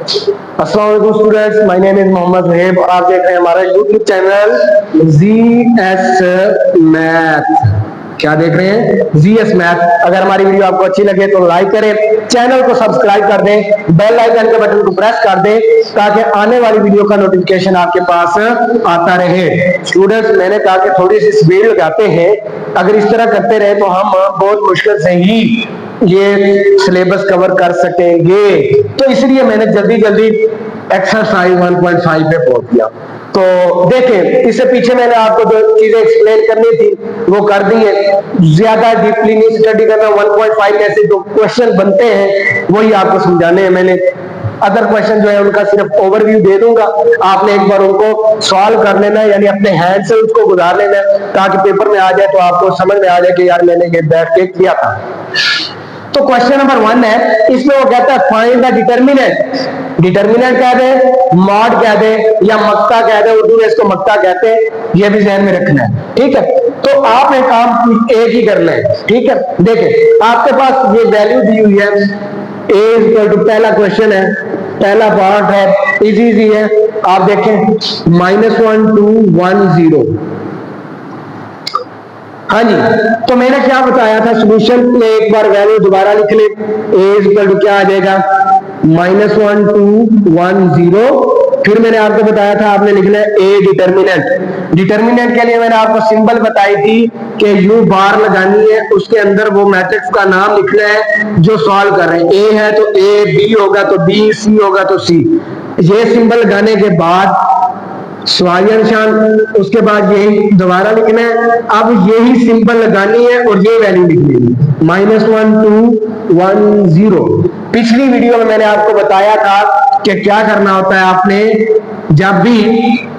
अस्सलाम वालेकुम students, my name is Mohammad Waheeb और आप देख रहे हैं हमारा यूट्यूब चैनल जीएस मैथ। क्या देख रहे हैं? GS math. अगर हमारी वीडियो आपको अच्छी लगे तो लाइक करें, चैनल को सब्सक्राइब कर दें, बेल आइकन के बटन को प्रेस कर दें ताकि आने वाली वीडियो का नोटिफिकेशन आपके पास आता रहे। स्टूडेंट्स, मैंने कहा कि थोड़ी सी स्पीड लगाते हैं, अगर इस तरह करते रहे तो हम बहुत मुश्किल से ही ये सिलेबस कवर कर सकेंगे। तो इसलिए मैंने जल्दी जल्दी एक्सरसाइज 1.5 पे पहुंच दिया। तो देखें, इससे पीछे मैंने आपको जो चीजें एक्सप्लेन करनी थी वो कर दी है। ज्यादा डीपली नहीं स्टडी करना। 1.5 में से जो क्वेश्चन बनते हैं वही आपको समझाने हैं मैंने। अदर क्वेश्चन जो है उनका सिर्फ ओवरव्यू दे दूंगा, आपने एक बार उनको सॉल्व कर लेना है, यानी अपने हैंड से उसको गुजार लेना है ताकि पेपर में आ जाए तो आपको समझ में आ जाए कि यार मैंने ये बैठ के किया था। तो क्वेश्चन नंबर 1 है, इसमें वो कहता है फाइंड द डिटर्मिनेंट। डिटर्मिनेंट कह दे, मॉड कह दे या मक्ता कह दे, उर्दू में इसको मक्ता कहते हैं, ये भी ध्यान में रखना है। ठीक है, तो आप एक काम एक ही करना है। ठीक है, देखें आपके पास ये वैल्यू दी हुई है, ए इक्वल टू, पहला क्वेश्चन है, पहला पार्ट है, इजी है। आप देखें -1 2 1 0। हाँ जी, तो मैंने क्या बताया था सोल्यूशन में, एक बार वैल्यू दोबारा लिख ले। ए इक्वल टू क्या आ जाएगा, -1 2 1 0। फिर मैंने आपको बताया था आपने लिखना है ए डिटर्मिनेंट। डिटर्मिनेंट के लिए मैंने आपको सिंबल बताई थी कि यू बार लगानी है, उसके अंदर वो मैट्रिक्स का नाम लिखना है जो सॉल्व कर रहे हैं। ए है तो ए, बी होगा तो बी, सी होगा तो सी। ये सिंबल लगाने के बाद सवालिया निशान, उसके बाद यही दोबारा लिखना है। अब यही सिंबल लगानी है और ये वैल्यू लिखनी है, -1 2 1 0। पिछली वीडियो में मैंने आपको बताया था कि क्या करना होता है, आपने जब भी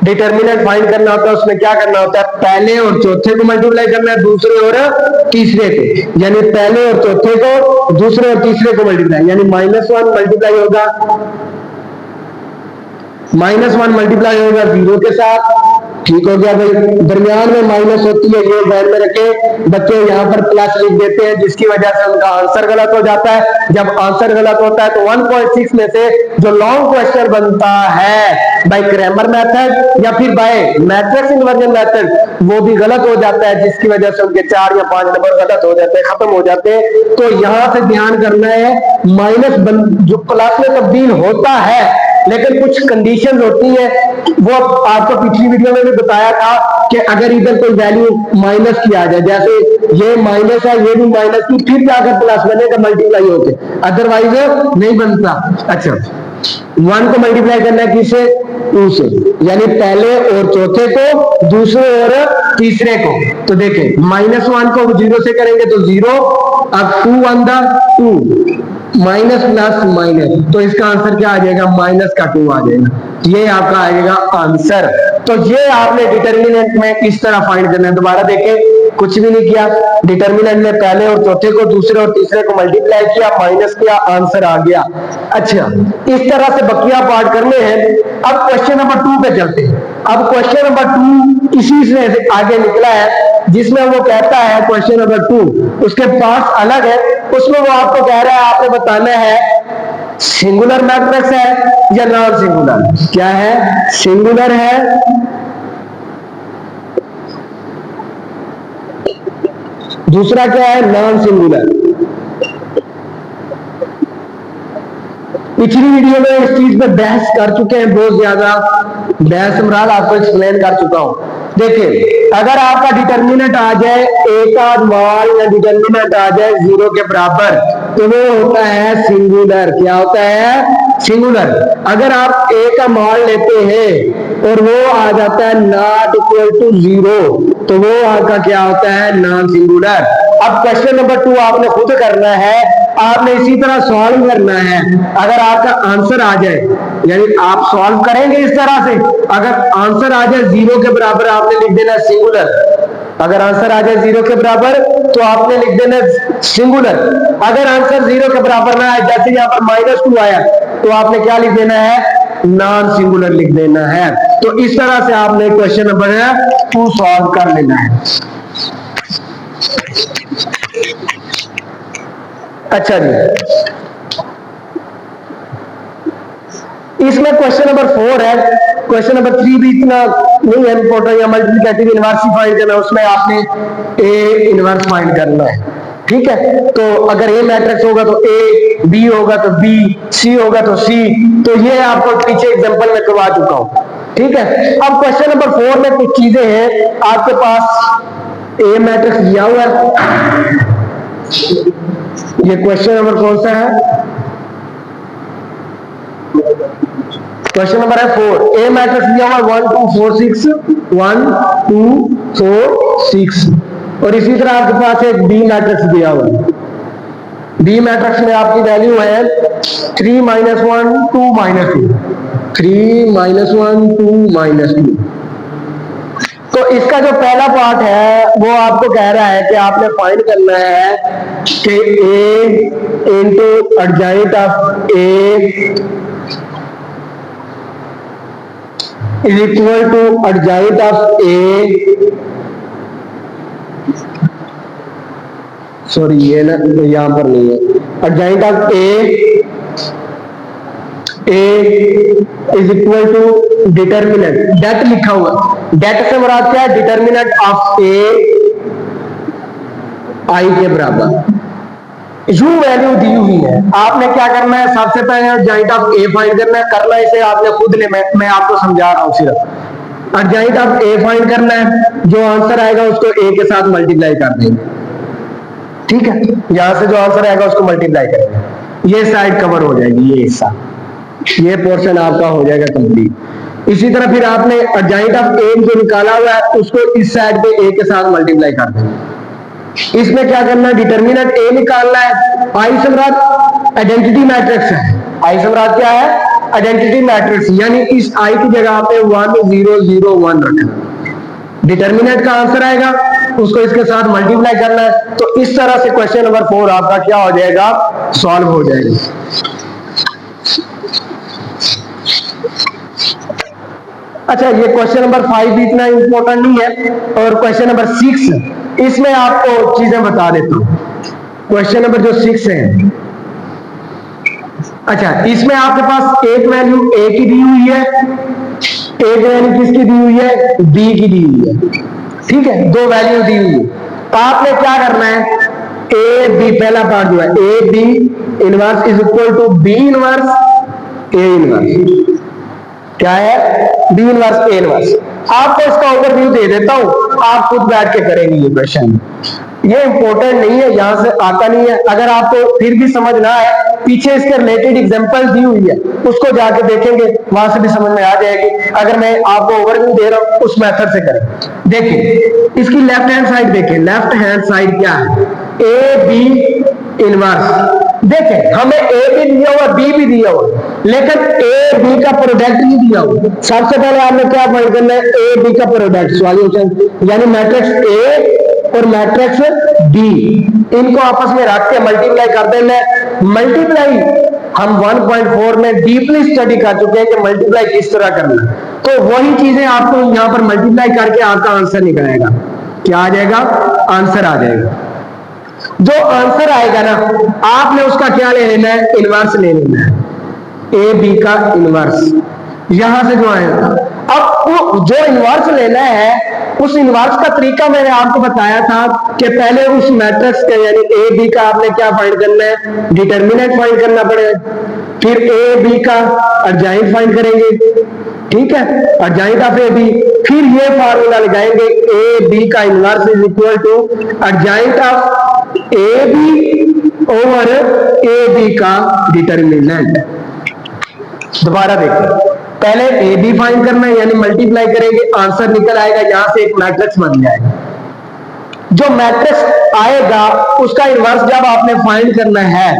डिटर्मिनेंट फाइंड करना होता है उसमें क्या करना होता है, पहले और चौथे को मल्टीप्लाई करना है, दूसरे और तीसरे को, यानी पहले और चौथे को, दूसरे और तीसरे को मल्टीप्लाई, यानी -1 मल्टीप्लाई होगा, -1 मल्टीप्लाई होगा 0 के साथ। ठीक हो गया भाई, दरमियान में माइनस होती है, ये ध्यान में रखें। बच्चे यहाँ पर प्लस लिख देते हैं जिसकी वजह से उनका आंसर गलत हो जाता है। जब आंसर गलत होता है तो 1.6 में से जो लॉन्ग क्वेश्चन बनता है बाय क्रैमर मेथड या फिर बाय मैट्रिक्स इन्वर्जन मेथड, वो भी गलत हो जाता है, जिसकी वजह से उनके 4 या 5 नंबर गलत हो जाते हैं, खत्म हो जाते हैं। तो यहां से ध्यान करना है, माइनस जो प्लस में तब्दील होता है लेकिन कुछ कंडीशन होती है, वो आपको पिछली वीडियो में भी बताया था कि अगर इधर कोई वैल्यू माइनस की आ जाए, जैसे ये माइनस है, ये भी माइनस की, फिर जाकर प्लस बनेगा मल्टीप्लाई होके, अदरवाइज नहीं बनता। अच्छा, 1 को मल्टीप्लाई करना है किससे, 2 से, यानी पहले और चौथे को, दूसरे और तीसरे को। तो देखें -1 को 0 से करेंगे तो 0, अब 2 1 2, माइनस प्लस माइनस, तो इसका आंसर क्या आ जाएगा, माइनस का 2 आ जाएगा। ये आपका आएगा आंसर। तो ये आपने डिटर्मिनेंट में इस तरह फाइंड करना है। दोबारा देखें, कुछ भी नहीं किया, डिटर्मिनेंट में पहले और चौथे को, दूसरे और तीसरे को मल्टीप्लाई किया, माइनस किया, आंसर आ गया। अच्छा, इस तरह से बकिया पार्ट करने हैं। अब क्वेश्चन नंबर 2 पे चलते हैं। अब क्वेश्चन नंबर 2 इसी से आगे निकला है, जिसमें वो कहता है क्वेश्चन नंबर 2, उसके पास अलग है, उसमें वो आपको कह रहा है आपने बताना है सिंगुलर मैट्रिक्स है या नॉन सिंगुलर। क्या है, सिंगुलर है दूसरा क्या है, नॉन सिंगुलर। पिछली वीडियो में इस चीज पे बहस कर चुके हैं, बहुत ज्यादा बहस मुराद आपको एक्सप्लेन कर चुका हूं। देखिए, अगर आपका डिटर्मिनेंट आ जाए ए का मान या डिटर्मिनेंट आ जाए 0 के बराबर तो वो होता है सिंगुलर। क्या होता है, सिंगुलर। अगर आप ए का मान लेते हैं और वो आ जाता है नॉट इक्वल टू 0 तो वो आपका क्या होता है, नॉन सिंगुलर। अब क्वेश्चन नंबर 2 आपने खुद करना है, आपने इसी तरह सॉल्व करना है। अगर आपका आंसर आ जाए, यानी आप सॉल्व करेंगे इस तरह से, अगर आंसर आ जाए 0 के बराबर आपने लिख देना सिंगुलर। अगर आंसर आ जाए 0 के बराबर तो आपने लिख देना सिंगुलर। अगर आंसर 0 के बराबर ना आए, जैसे यहाँ पर -2 आया, तो आपने क्या लिख देना है, नॉन सिंगुलर लिख देना है। तो इस तरह से आपने क्वेश्चन नंबर 2 सॉल्व कर लेना है। अच्छा जी, इसमें क्वेश्चन नंबर 4 है, क्वेश्चन नंबर 3 भी इतना नहीं है इंपॉर्टेंट, या मल्टीप्लिकेटिव इनवर्स फाइंड करना है, उसमें आपने ए इनवर्स फाइंड करना है। ठीक है, तो अगर ए मैट्रिक्स होगा तो ए, बी होगा तो बी, सी होगा तो सी, तो ये आपको पीछे एग्जांपल में करवा चुका हूं। ठीक है, अब क्वेश्चन नंबर 4 में कुछ चीजें हैं आपके पास। ए मैट्रिक्स दिया हुआ है, ये क्वेश्चन नंबर कौन सा है, क्वेश्चन नंबर है 4। ए मैट्रिक्स दिया हुआ 1 2 4 6, 1 2 4 6, और इसी तरह आपके पास एक बी मैट्रिक्स दिया हुआ है। बी मैट्रिक्स में आपकी वैल्यू है 3 - 1 2 -2, 3 - 1 2 -2। तो इसका जो पहला पार्ट है वो आपको कह रहा है कि आपने फाइंड करना है कि A into adjoint of A is equal to adjoint of A, sorry ये ना यहां पर नहीं है, adjoint of A is equal to determinant, det लिखा हुआ, डेट से मुराद क्या है, डिटर्मिनेंट ऑफ ए आई के बराबर, यू वैल्यू दी हुई है। आपने क्या करना है, सबसे पहले एडजॉइंट ऑफ ए फाइंड करना है, करना इसे आपने खुद ले, मैं आपको समझा रहा हूं सिर्फ। एडजॉइंट ऑफ ए फाइंड करना है, जो आंसर आएगा उसको ए के साथ मल्टीप्लाई कर देंगे। ठीक है, यहां से जो आंसर आएगा उसको मल्टीप्लाई करेंगे, ये साइड कवर हो जाएगी, ये हिस्सा, ये पोर्शन आपका हो जाएगा कंप्लीट। इसी तरह फिर आपने एडजॉइंट ऑफ ए जो निकाला हुआ है उसको इस साइड पे ए के साथ मल्टीप्लाई कर देंगे। इसमें क्या करना है, डिटर्मिनेंट ए निकालना है। आई से मुराद आइडेंटिटी मैट्रिक्स है, आई से मुराद क्या है, आइडेंटिटी मैट्रिक्स, यानी इस आई की जगह पे 1 0 0 1 रखना। डिटर्मिनेंट का आंसर आएगा उसको इसके साथ मल्टीप्लाई करना है। तो इस तरह से क्वेश्चन नंबर 4 आपका क्या हो जाएगा, सॉल्व हो जाएगा। अच्छा, ये क्वेश्चन नंबर 5 भी इतना इंपॉर्टेंट नहीं है, और क्वेश्चन नंबर 6 इसमें आपको चीजें बता देता हूं। क्वेश्चन नंबर जो 6 है, अच्छा इसमें आपके पास एक वैल्यू ए की दी हुई है, एक वैल्यू किसकी दी हुई है, बी की दी हुई है। ठीक है, दो वैल्यू दी हुई है, तो आपने क्या करना है, ए बी, पहला पार्ट जो है A B inverse is equal to B inverse A inverse, क्या है, बी इनवर्स ए इनवर्स। आपको इसका ओवरव्यू दे देता हूं, आप खुद बैठ के करेंगे ये क्वेश्चन, ये इंपॉर्टेंट नहीं है, यहां से आता नहीं है। अगर आपको फिर भी समझ ना आए, पीछे इसके रिलेटेड एग्जांपल दी हुई है, उसको जाके देखेंगे, वहां से भी समझ में आ जाएगी। अगर मैं आपको ओवरव्यू दे रहा हूं, उस मेथड से करें। देखिए इसकी लेफ्ट हैंड साइड देखें, लेफ्ट हैंड साइड क्या है, ए बी इनवर्स। देखें हमें ए भी दिया हुआ, बी भी दिया हुआ, लेकिन ए बी का प्रोडक्ट नहीं दिया हुआ। सबसे पहले आपने क्या फाइंड करना है, ए बी का प्रोडक्ट, सॉल्यूशन, यानी मैट्रिक्स ए और मैट्रिक्स बी, इनको आपस में रख के मल्टीप्लाई कर देना। मल्टीप्लाई हम 1.4 में डीपली स्टडी कर चुके हैं कि मल्टीप्लाई किस तरह करना, तो वही चीजें आपको यहां पर मल्टीप्लाई करके आपका आंसर निकलेगा। क्या आ जाएगा, आंसर आ जाएगा। जो आंसर आएगा ना, आपने उसका क्या ले लेना है, इनवर्स ले लेना है, ए बी का इनवर्स, यहां से जो आएगा। अब जो इनवर्स लेना है, उस इनवर्स का तरीका मैंने आपको बताया था कि पहले उस मैट्रिक्स के यानी ए बी का आपने क्या फाइंड करना है, डिटर्मिनेंट फाइंड करना पड़ेगा, फिर ए बी का एडजॉइंट फाइंड करेंगे। ठीक है, एडजॉइंट ऑफ ए बी, फिर ये फार्मूला लगाएंगे, ए बी का inverse is equal to adjoint of A B over A B का डिटर्मिनेंट। दोबारा देखिए, पहले ए बी फाइंड करना है, यानी मल्टीप्लाई करेंगे, आंसर निकल आएगा, यहां से एक मैट्रिक्स बन जाएगा। जो मैट्रिक्स आएगा उसका इनवर्स जब आपने फाइंड करना है,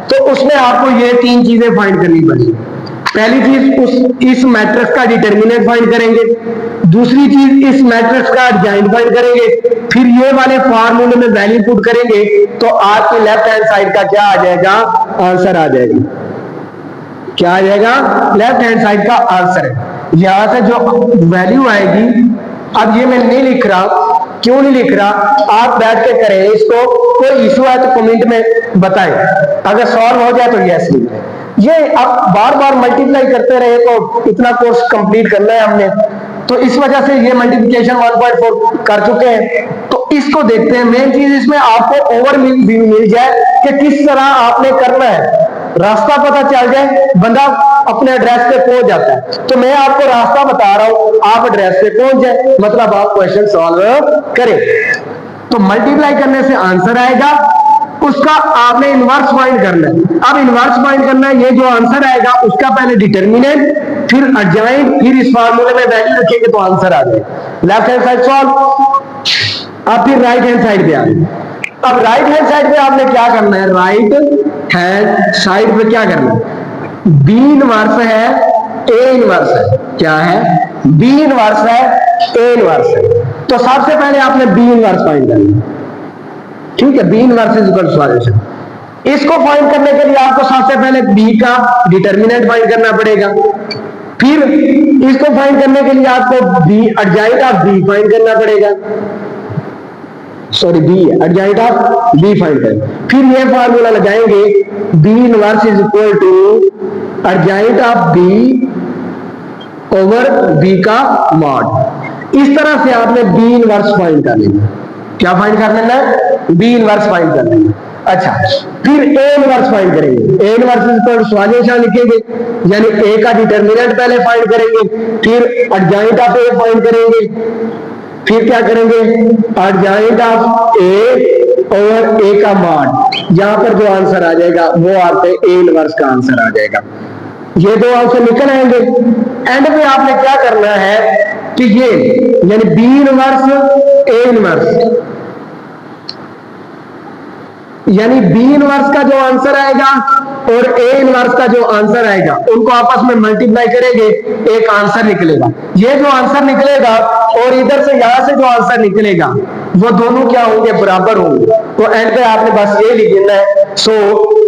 तो उसमें आपको ये तीन चीजें फाइंड करनी पड़ेगी। पहली चीज इस मैट्रिक्स का डिटर्मिनेंट फाइंड करेंगे, दूसरी चीज इस मैट्रिक्स का एडजॉइंट फाइंड करेंगे, फिर ये वाले फार्मूले में वैल्यू पुट करेंगे, तो आपकी लेफ्ट हैंड साइड का क्या आ जाएगा, आंसर आ जाएगा। क्या आ जाएगा, लेफ्ट हैंड साइड का आंसर है। यहां से जो वैल्यू आएगी, अब ये मैं नहीं लिख रहा, क्यों नहीं लिख रहा, आप बैठ के करें इसको, कोई इशू है तो कमेंट में बताएं, अगर सॉल्व हो जाए तो यस लिखें, ये अब बार बार मल्टीप्लाई करते रहे तो इतना कोर्स कंप्लीट करना है हमने, तो इस वजह से ये मल्टीप्लिकेशन 1.4 कर चुके हैं। तो इसको देखते हैं। मेन चीज इसमें आपको ओवर मिल जाए कि किस तरह आपने करना है, रास्ता पता चल जाए, बंदा अपने एड्रेस पे पहुंच जाता है। तो मैं आपको रास्ता बता रहा हूं, आप एड्रेस पे पहुंच जाए, मतलब आप क्वेश्चन सॉल्व करें। तो मल्टीप्लाई करने से आंसर आएगा, उसका आपने इनवर्स फाइंड करना है। अब इनवर्स फाइंड करना है, ये जो आंसर आएगा उसका पहले डिटर्मिनेंट, फिर एडजॉइंट, फिर इस फार्मूले में वैल्यू रखेंगे तो आंसर आ जाएगा। लेफ्ट हैंड साइड सॉल्व, अब फिर राइट हैंड साइड पे आ गए। अब राइट हैंड साइड पे आपने क्या करना है, राइट हैंड साइड पे क्या करना है, बी इनवर्स है, ए इनवर्स है, क्या है, बी इनवर्स है, ए इनवर्स है। तो सबसे पहले आपने बी इनवर्स फाइंड करना है, ठीक है, B inverse is equal to solution. इसको फाइंड करने के लिए आपको सबसे पहले बी का डिटर्मिनेंट फाइंड करना पड़ेगा, फिर इसको फाइंड करने के लिए आपको B adjoint of B find करना पड़ेगा, sorry B adjoint of B find करें, फिर ये फार्मूला लगाएंगे, B inverse is equal to adjoint of B over B का मॉड। इस तरह से आपने बी इनवर्स फाइंड कर लेना। क्या फाइंड कर लेना है, बी इनवर्स फाइंड कर लेना। अच्छा, फिर ए इनवर्स फाइंड करेंगे, A inverse is equal to solution लिखेंगे, यानी ए का डिटर्मिनेंट पहले फाइंड करेंगे, फिर एडजॉइंट ऑफ ए फाइंड करेंगे, फिर क्या करेंगे, एडजॉइंट ऑफ ए ओवर ए का मॉड। यहां पर जो आंसर आ जाएगा वो आपके ए इनवर्स का आंसर आ जाएगा। ये दो आंसर निकल आएंगे। एंड में आपने क्या करना है कि ये यानी बी इनवर्स ए इनवर्स, यानी बी इनवर्स का जो आंसर आएगा और ए इनवर्स का जो आंसर आएगा उनको आपस में मल्टीप्लाई करेंगे, एक आंसर निकलेगा। ये जो आंसर निकलेगा और इधर से यहां से जो आंसर निकलेगा वो दोनों क्या होंगे, बराबर होंगे। तो एंड पे आपने बस ये लिख देना है, so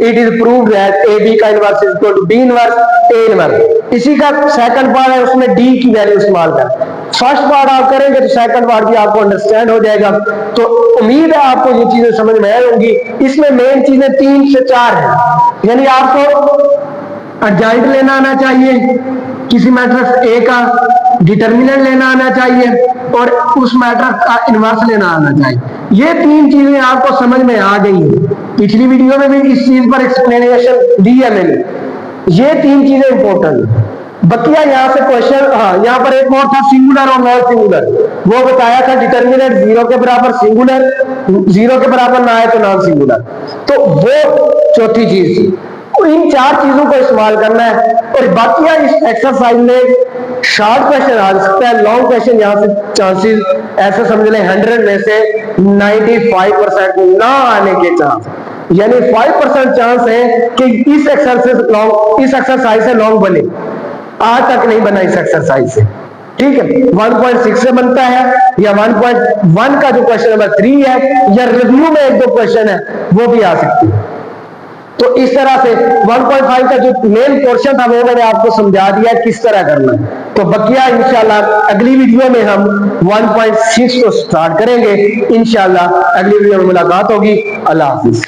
it is proved that A B का inverse is equal to B inverse A inverse. इसी का सेकंड पार्ट है, उसमें डी की वैल्यू इस्तेमाल कर। फर्स्ट पार्ट आप करेंगे तो सेकंड पार्ट भी आपको अंडरस्टैंड हो जाएगा। तो उम्मीद है आपको ये चीजें समझ में आई होंगी। इसमें मेन चीजें 3 से 4 है, यानी आपको एडजॉइंट लेना आना चाहिए, किसी मैट्रिक्स ए का डिटर्मिनेंट लेना आना चाहिए और उस मैट्रिक्स का इनवर्स लेना आना चाहिए। ये 3 चीजें आपको समझ में आ गई है। पिछली वीडियो में भी इस चीज पर एक्सप्लेनेशन दी है मैंने। ये 3 चीजें इंपॉर्टेंट है। बकिया यहाँ से क्वेश्चन, हाँ यहाँ पर एक और था सिंगुलर और नॉन सिंगुलर, वो बताया था डिटर्मिनेंट 0 के बराबर सिंगुलर, 0 के बराबर ना आए तो नॉन सिंगुलर। तो वो चौथी चीज थी। इन 4 चीजों को इस्तेमाल करना है। और बाकी इस एक्सरसाइज में शॉर्ट क्वेश्चन आ सकता है, लॉन्ग क्वेश्चन यहाँ से चांसेस ऐसे समझ लें 100 में से 95% ना आने के चांस, यानी 5% चांस है कि इस एक्सरसाइज से लॉन्ग बने। आज तक नहीं बना इस एक्सरसाइज से, ठीक है। 1.6 से बनता है या 1.1 का जो क्वेश्चन नंबर 3 है, या रिव्यू में 1-2 क्वेश्चन है वो भी आ सकती है। तो इस तरह से 1.5 का जो मेन पोर्शन था वो मैंने आपको समझा दिया किस तरह करना है। तो बकिया इंशाल्लाह अगली वीडियो में हम 1.6 को स्टार्ट करेंगे। इंशाल्लाह अगली वीडियो में मुलाकात होगी। अल्लाह हाफिज।